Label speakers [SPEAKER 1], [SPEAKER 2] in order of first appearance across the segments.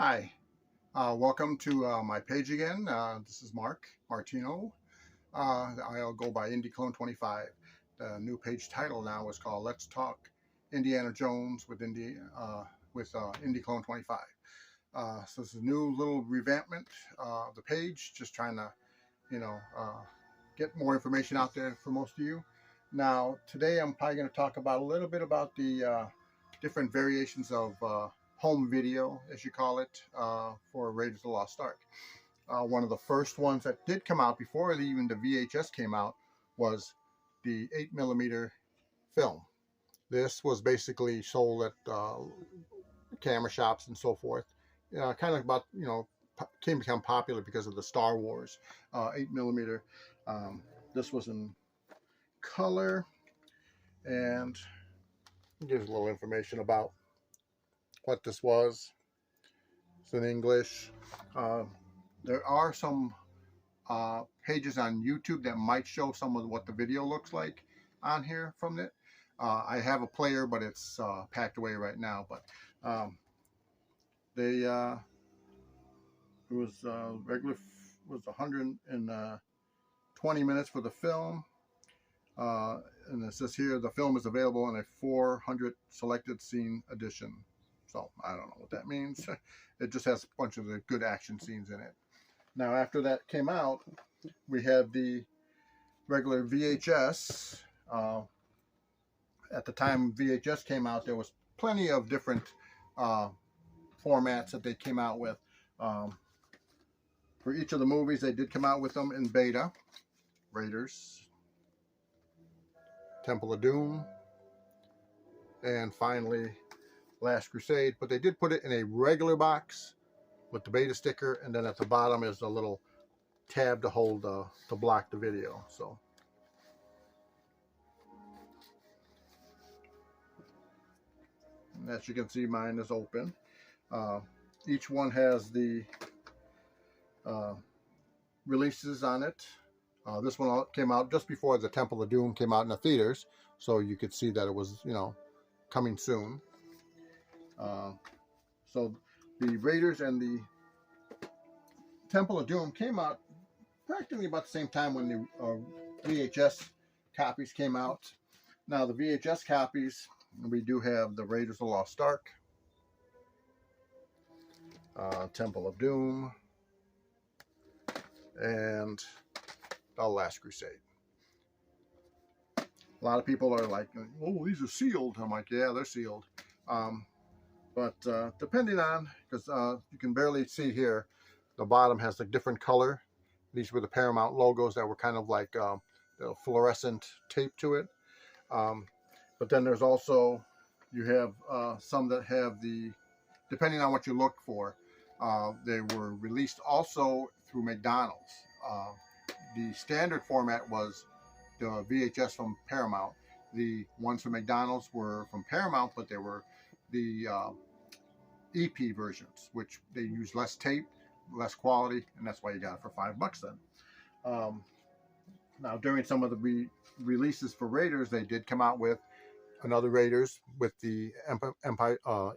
[SPEAKER 1] Hi, welcome to my page again. This is Mark Martino. I'll go by IndieClone25. The new page title now is called "Let's Talk Indiana Jones with IndieClone25." So it's a new little revampment of the page, just trying to, get more information out there for most of you. Now, today I'm probably going to talk about a little bit about the different variations of home video, as you call it, for Raiders of the Lost Ark. One of the first ones that did come out before even the VHS came out was the 8mm film. This was basically sold at camera shops and so forth. Kind of about, become popular because of the Star Wars 8mm. This was in color, and gives a little information about what this was. It's in English. There are some pages on YouTube that might show some of what the video looks like on here from it. I have a player, but it's packed away right now. But it was regular was 120 minutes for the film. And it says here the film is available in a 400 selected scene edition. So I don't know what that means. It just has a bunch of the good action scenes in it. Now, after that came out, we have the regular VHS. At the time VHS came out, there was plenty of different formats that they came out with. For each of the movies, they did come out with them in beta. Raiders, Temple of Doom, and finally Last Crusade. But they did put it in a regular box with the beta sticker, and then at the bottom is a little tab to hold to block the video. So as you can see, mine is open. Each one has the releases on it. This one came out just before the Temple of Doom came out in the theaters, so you could see that it was, coming soon. So the Raiders and the Temple of Doom came out practically about the same time when the VHS copies came out. Now, the VHS copies, we do have the Raiders of the Lost Ark, Temple of Doom, and the Last Crusade. A lot of people are like, oh, these are sealed. I'm like, yeah, they're sealed. But depending on, because you can barely see here, the bottom has a different color. These were the Paramount logos that were kind of like fluorescent tape to it. But then there's also, you have some that have the, depending on what you look for, they were released also through McDonald's. The standard format was the VHS from Paramount. The ones from McDonald's were from Paramount, but they were the EP versions, which they use less tape, less quality, and that's why you got it for $5 then. Now, during some of the releases for Raiders, they did come out with another Raiders with the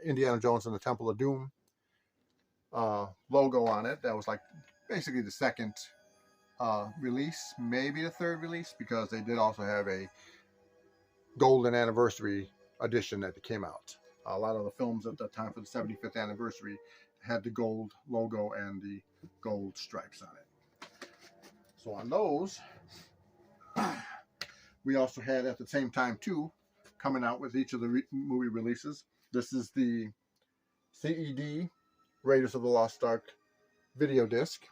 [SPEAKER 1] Indiana Jones and the Temple of Doom logo on it. That was like basically the second release, maybe the third release, because they did also have a golden anniversary edition that came out. A lot of the films at that time for the 75th anniversary had the gold logo and the gold stripes on it. So on those, we also had at the same time too, coming out with each of the movie releases. This is the CED Raiders of the Lost Ark video disc.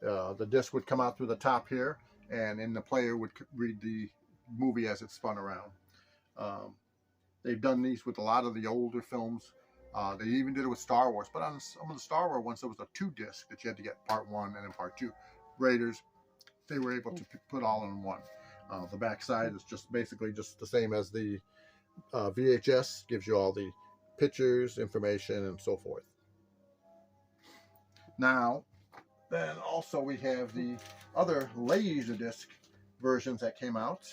[SPEAKER 1] The disc would come out through the top here, and in the player would read the movie as it spun around. They've done these with a lot of the older films. They even did it with Star Wars, but on some of the Star Wars ones, there was a 2-disc that you had to get part 1 and then part 2. Raiders, they were able to put all in one. The back side is just basically just the same as the VHS, gives you all the pictures, information, and so forth. Now, then also we have the other Laserdisc versions that came out.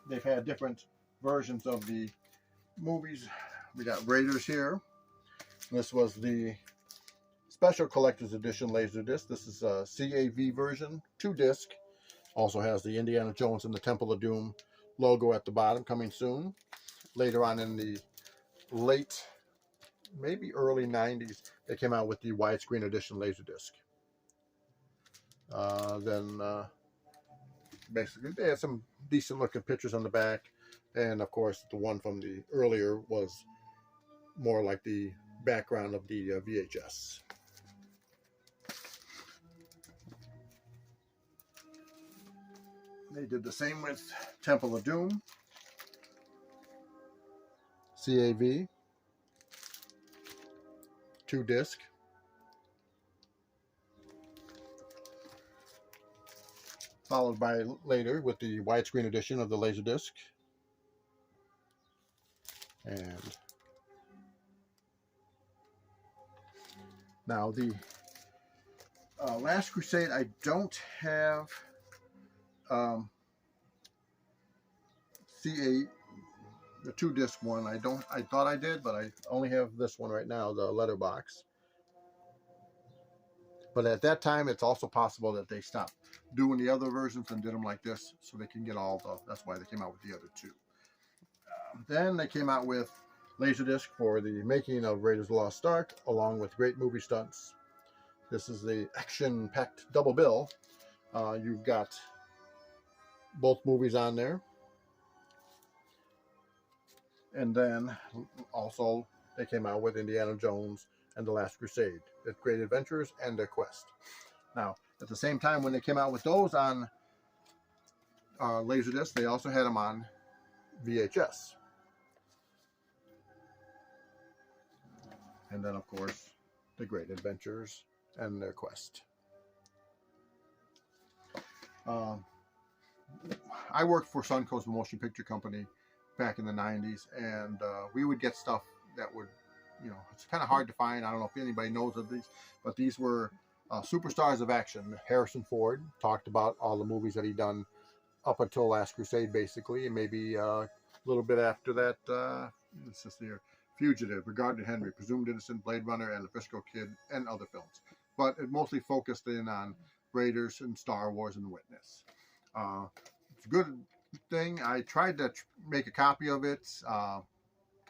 [SPEAKER 1] They've had different versions of the movies. We got Raiders here. This was the Special Collector's Edition Laserdisc. This is a CAV version, 2-disc. Also has the Indiana Jones and the Temple of Doom logo at the bottom, coming soon. Later on in the late, maybe early 90s, they came out with the widescreen edition Laserdisc. Basically, they had some decent looking pictures on the back. And of course, the one from the earlier was more like the background of the VHS. They did the same with Temple of Doom, CAV, 2-disc. Followed by later with the widescreen edition of the Laserdisc. And now the Last Crusade, I don't have the 2-disc one. I thought I did, but I only have this one right now, the letterbox. But at that time, it's also possible that they stopped doing the other versions and did them like this, so they can get all the. That's why they came out with the other two. Then they came out with Laserdisc for the making of Raiders of the Lost Ark, along with great movie stunts. This is the action-packed double bill. You've got both movies on there. And then also they came out with Indiana Jones and The Last Crusade, their great adventures and their quest. Now, at the same time, when they came out with those on Laserdisc, they also had them on VHS. And then, of course, the great adventures and their quest. I worked for Suncoast Motion Picture Company back in the 90s, and we would get stuff that would, it's kind of hard to find. I don't know if anybody knows of these, but these were superstars of action. Harrison Ford talked about all the movies that he'd done up until Last Crusade, basically, and maybe a little bit after that. This is here: Fugitive, Regarded Henry, Presumed Innocent, Blade Runner, and The Frisco Kid, and other films. But it mostly focused in on Raiders and Star Wars and The Witness. It's a good thing. I tried to make a copy of it.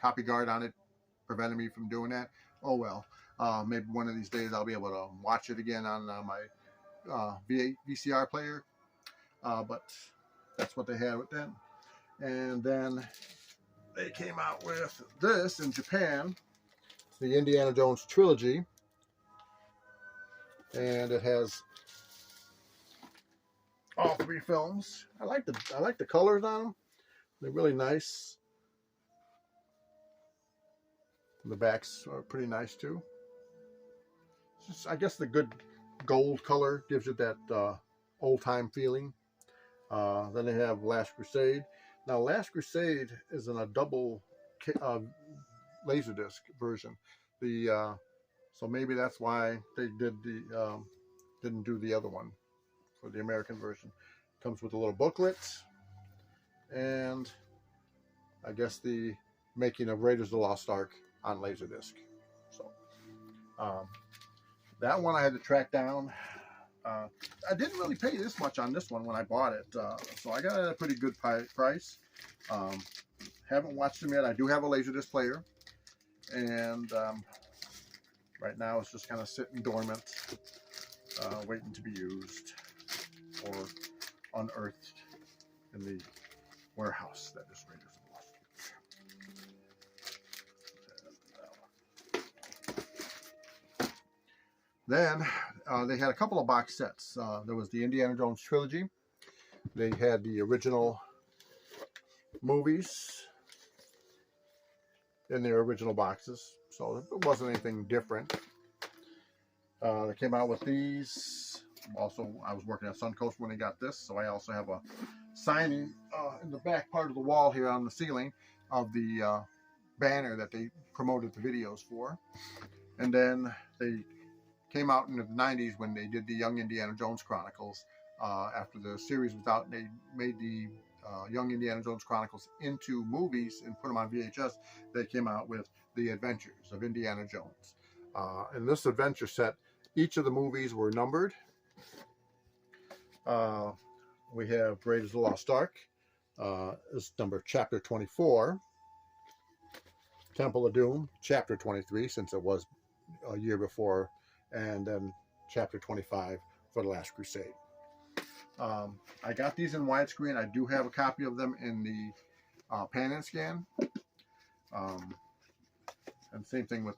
[SPEAKER 1] Copy guard on it prevented me from doing that. Oh well. Maybe one of these days I'll be able to watch it again on my VCR player. But that's what they had with them. And then they came out with this in Japan. It's the Indiana Jones trilogy. And it has all 3 films. I like the colors on them. They're really nice. The backs are pretty nice too. I guess the good gold color gives it that old-time feeling. Then they have Last Crusade. Now, Last Crusade is in a double Laserdisc version. So maybe that's why they didn't do the other one for the American version. Comes with a little booklet, and I guess the making of Raiders of the Lost Ark on Laserdisc. So that one I had to track down. I didn't really pay this much on this one when I bought it, so I got it at a pretty good price. Haven't watched them yet. I do have a Laserdisc player, and right now it's just kind of sitting dormant, waiting to be used or unearthed in the warehouse that is Raiders of the Lost Ark. Then they had a couple of box sets. There was the Indiana Jones trilogy. They had the original movies in their original boxes, so it wasn't anything different. They came out with these. Also, I was working at Suncoast when they got this, so I also have a signing in the back part of the wall here on the ceiling of the banner that they promoted the videos for. And then they came out in the 90s when they did the Young Indiana Jones Chronicles. After the series was out, they made the Young Indiana Jones Chronicles into movies and put them on VHS, they came out with The Adventures of Indiana Jones. In this adventure set, each of the movies were numbered. We have Raiders of the Lost Ark. Is number chapter 24. Temple of Doom, chapter 23, since it was a year before, and then chapter 25 for The Last Crusade. I got these in widescreen. I do have a copy of them in the pan and scan. And same thing with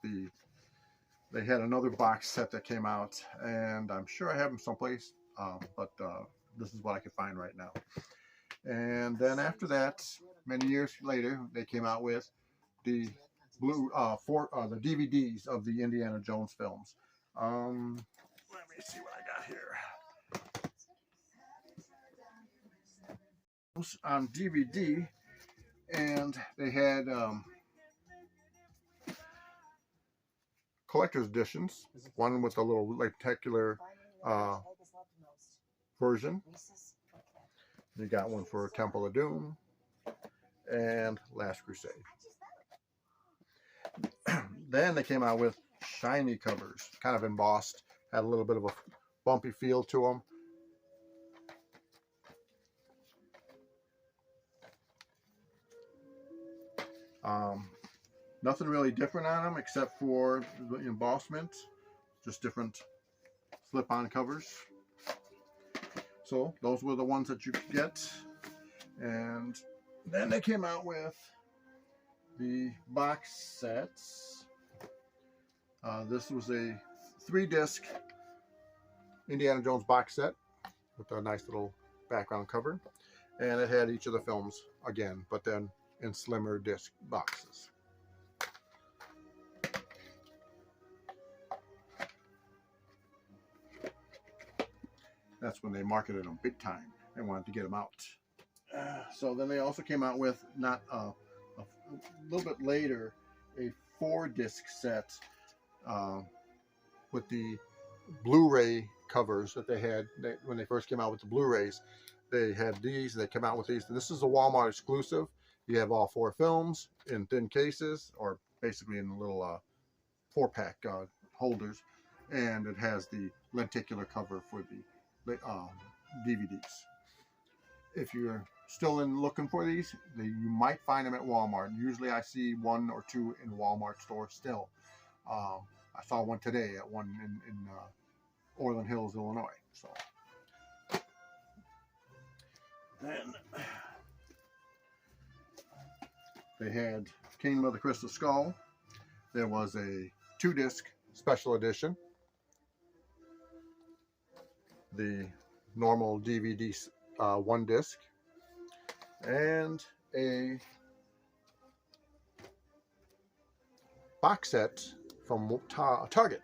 [SPEAKER 1] they had another box set that came out, and I'm sure I have them someplace, but this is what I could find right now. And then after that, many years later, they came out with the the DVDs of the Indiana Jones films. Let me see what I got here. On DVD, and they had collector's editions, one with a little rectangular version. You got one for Temple of Doom and Last Crusade. Then they came out with shiny covers, kind of embossed, had a little bit of a bumpy feel to them. Nothing really different on them except for the embossment, just different slip-on covers. So those were the ones that you could get. And then they came out with the box sets. This was a 3-disc Indiana Jones box set with a nice little background cover. And it had each of the films again, but then in slimmer disc boxes. That's when they marketed them big time. They wanted to get them out. So then they also came out with, not a little bit later, a 4-disc set with the Blu-ray covers that they had when they first came out with the Blu-rays. They had these. They came out with these. This is a Walmart exclusive. You have all 4 films in thin cases, or basically in little 4-pack holders, and it has the lenticular cover for the DVDs. If you're still looking for these, you might find them at Walmart. Usually I see 1 or 2 in Walmart stores still. I saw one today at one in Orland Hills, Illinois. So then they had Kingdom of the Crystal Skull. There was a 2-disc special edition. The normal DVD 1-disc, and a box set from Target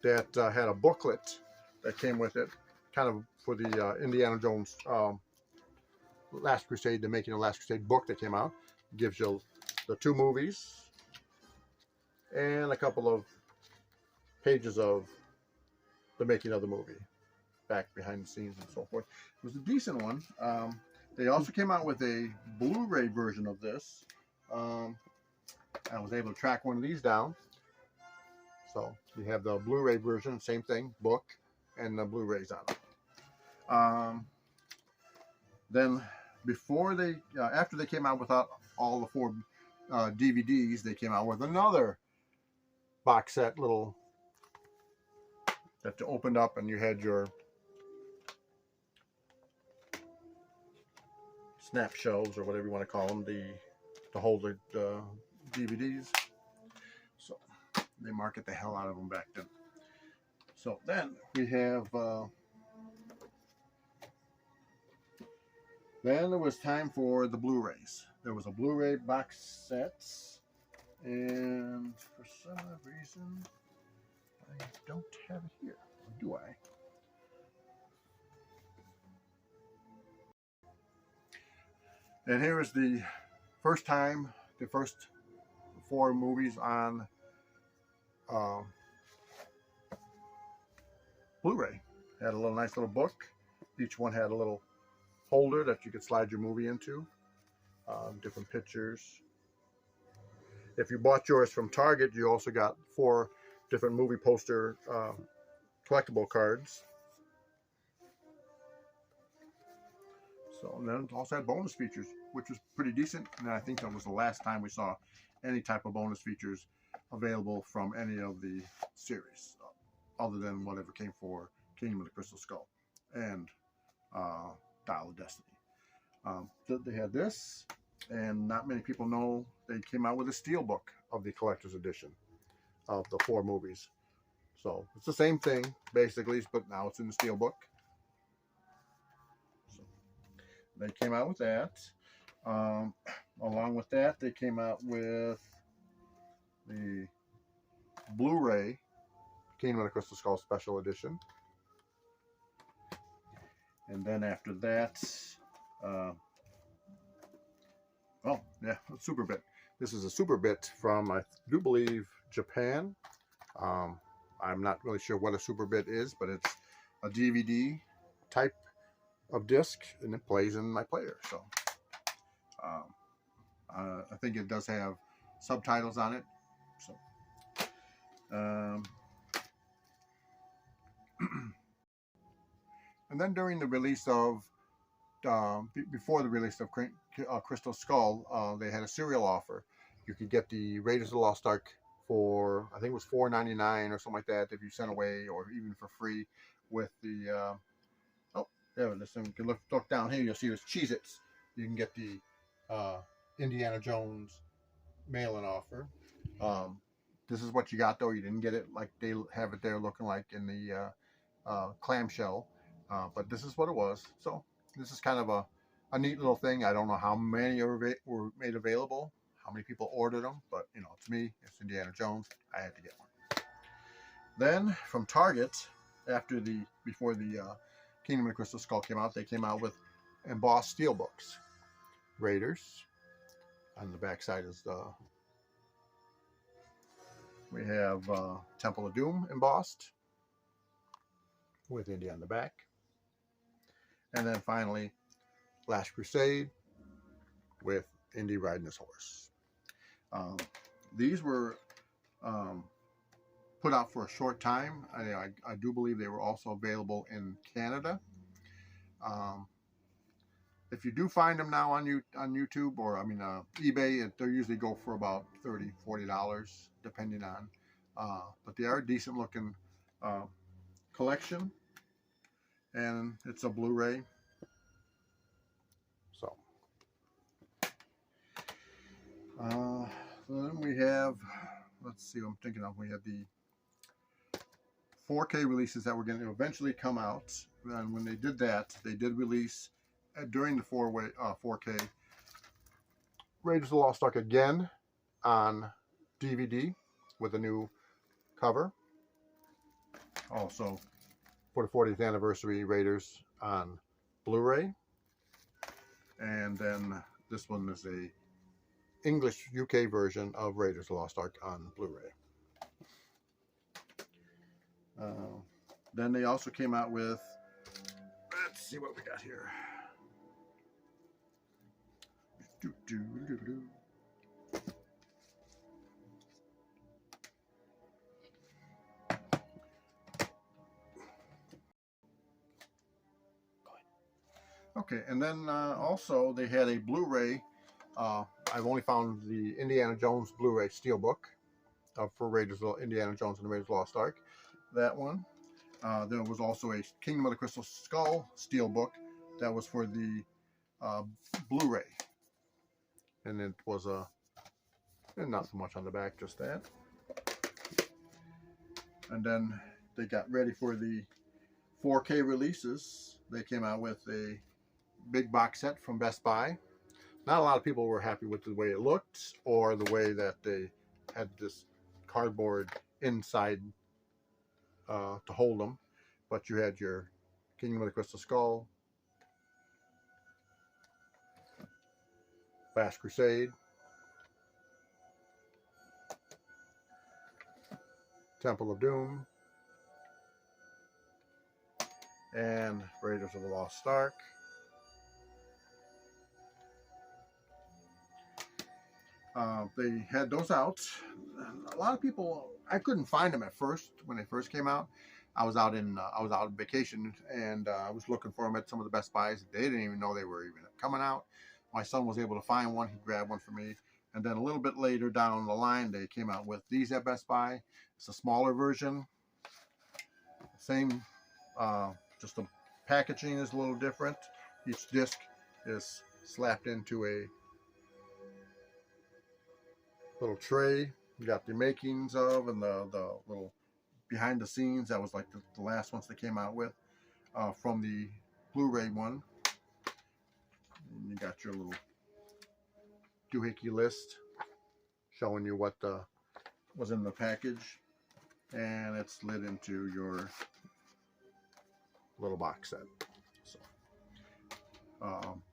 [SPEAKER 1] that had a booklet that came with it, kind of for the Indiana Jones Last Crusade, the Making of Last Crusade book that came out. It gives you the 2 movies and a couple of pages of the making of the movie, back behind the scenes and so forth. It was a decent one. They also came out with a Blu-ray version of this. I was able to track one of these down. So you have the Blu-ray version, same thing, book, and the Blu-rays on it. Then before after they came out with all the 4 DVDs, they came out with another box set, little, that you opened up and you had your snap shelves, or whatever you want to call them, to hold the DVDs. So they market the hell out of them back then. So then we have then it was time for the Blu-rays. There was a Blu-ray box set, and for some reason I don't have it here. Or do I? And here is the first time, the first 4 movies on Blu-ray. Had a nice little book. Each one had a little holder that you could slide your movie into. Different pictures. If you bought yours from Target, you also got 4 different movie poster collectible cards. So, and then it also had bonus features, which was pretty decent. And I think that was the last time we saw any type of bonus features available from any of the series, other than whatever came for Kingdom of the Crystal Skull and Dial of Destiny. They had this, and not many people know they came out with a steelbook of the collector's edition of the 4 movies. So it's the same thing basically, but now it's in the steelbook. So they came out with that. Along with that, they came out with the Blu-ray Kingdom of the Crystal Skull Special Edition. And then after that, oh yeah, Super Bit. This is a Super Bit from, I do believe, Japan. I'm not really sure what a Super Bit is, but it's a DVD type of disc, and it plays in my player. So I think it does have subtitles on it. So and then during the release of before the release of Crystal Skull, they had a serial offer. You could get the Raiders of the Lost Ark for, I think it was $4.99 or something like that, if you sent away, or even for free with the oh, there it is. You can look down here, you'll see there's Cheez-Its. You can get the Indiana Jones mail-in offer. This is what you got, though. You didn't get it like they have it there looking like in the clamshell, but this is what it was. So this is kind of a neat little thing. I don't know how many were made available, how many people ordered them, but you know, to me, it's Indiana Jones. I had to get one. Then from Target, before the Kingdom of the Crystal Skull came out, they came out with embossed steelbooks. Raiders. On the back side is we have Temple of Doom embossed with Indy on the back. And then finally, Last Crusade with Indy riding his horse. These were put out for a short time. I do believe they were also available in Canada. If you do find them now on YouTube, or I mean eBay, they usually go for about $30, $40, depending on. But they are a decent looking collection, and it's a Blu-ray. So then we have, let's see what I'm thinking of. We have the 4K releases that were going to eventually come out, and when they did that, they did release during the 4K Raiders of the Lost Ark again on DVD with a new cover. Also for the 40th anniversary, Raiders on Blu-ray. And then this one is a English UK version of Raiders of the Lost Ark on Blu-ray. Then they also came out with, let's see what we got here. Okay, and then also they had a Blu-ray. I've only found the Indiana Jones Blu-ray Steelbook for Indiana Jones and the Raiders of the Lost Ark. That one. There was also a Kingdom of the Crystal Skull Steelbook that was for the Blu-ray. And it was and not so much on the back, just that. And then they got ready for the 4K releases. They came out with a big box set from Best Buy. Not a lot of people were happy with the way it looked, or the way that they had this cardboard inside to hold them. But you had your Kingdom of the Crystal Skull, Last Crusade, Temple of Doom, and Raiders of the Lost Ark. They had those out. A lot of people, I couldn't find them at first when they first came out. I was out on vacation, and I was looking for them at some of the Best Buys. They didn't even know they were even coming out. My son was able to find one. He grabbed one for me. And then a little bit later down the line, they came out with these at Best Buy. It's a smaller version. Same, just the packaging is a little different. Each disc is slapped into a little tray. You got the makings of and the little behind the scenes. That was like the last ones they came out with from the Blu-ray one. And you got your little doohickey list showing you what was in the package, and it's slid into your little box set. So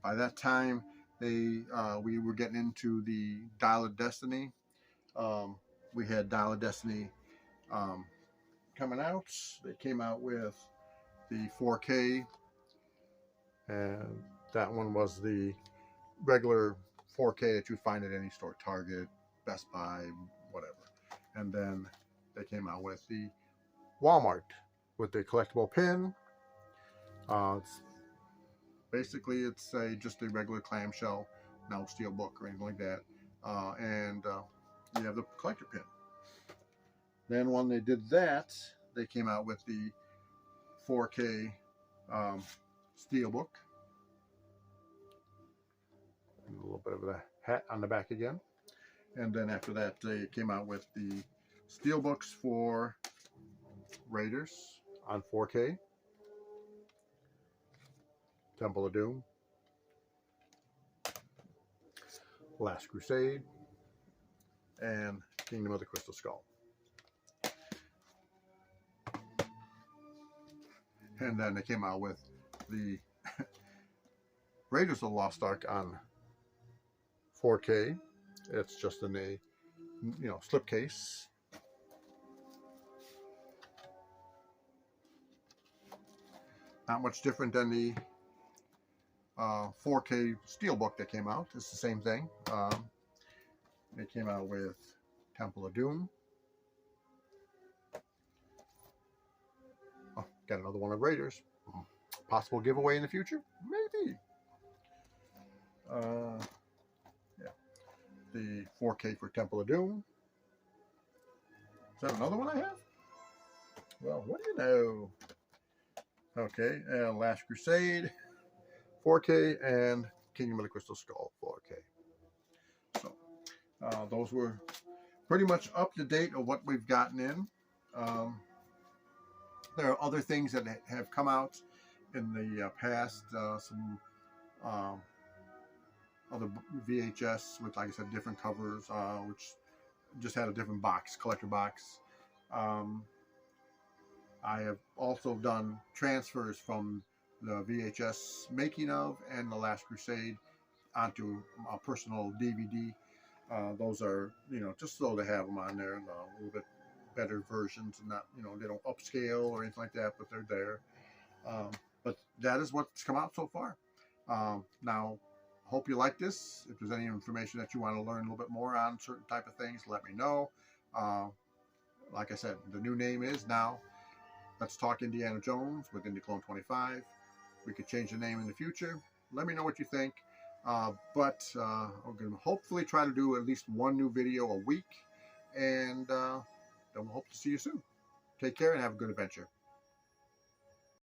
[SPEAKER 1] by that time, we were getting into the Dial of Destiny. We had Dial of Destiny coming out. They came out with the 4K, and that one was the regular 4K that you find at any store, Target, Best Buy, whatever. And then they came out with the Walmart with the collectible pin. Basically, it's just a regular clamshell, no steel book or anything like that. And you have the collector pin. Then when they did that, they came out with the 4K steel book. And a little bit of a hat on the back again. And then after that, they came out with the steel books for Raiders on 4K, Temple of Doom, Last Crusade, and Kingdom of the Crystal Skull. And then they came out with the Raiders of the Lost Ark on 4K. It's just in a slipcase. Not much different than the 4K steelbook that came out. It's the same thing. They came out with Temple of Doom. Oh, got another one of Raiders. Possible giveaway in the future? Maybe. Yeah. The 4K for Temple of Doom. Is that another one I have? Well, what do you know? Okay, Last Crusade, 4K, and Kingdom of the Crystal Skull, 4K. So, those were pretty much up to date of what we've gotten in. There are other things that have come out in the past, some other VHS with, like I said, different covers, which just had a different box, collector box. I have also done transfers from the VHS making of and the Last Crusade onto a personal DVD. Those are, just so to have them on there, a little bit better versions, and not, they don't upscale or anything like that, but they're there. But that is what's come out so far. Now, hope you like this. If there's any information that you want to learn a little bit more on certain type of things, let me know. Like I said, the new name is now Let's Talk Indiana Jones with IndyClone 25. We could change the name in the future. Let me know what you think. But I'm going to hopefully try to do at least one new video a week. And then we'll hope to see you soon. Take care and have a good adventure.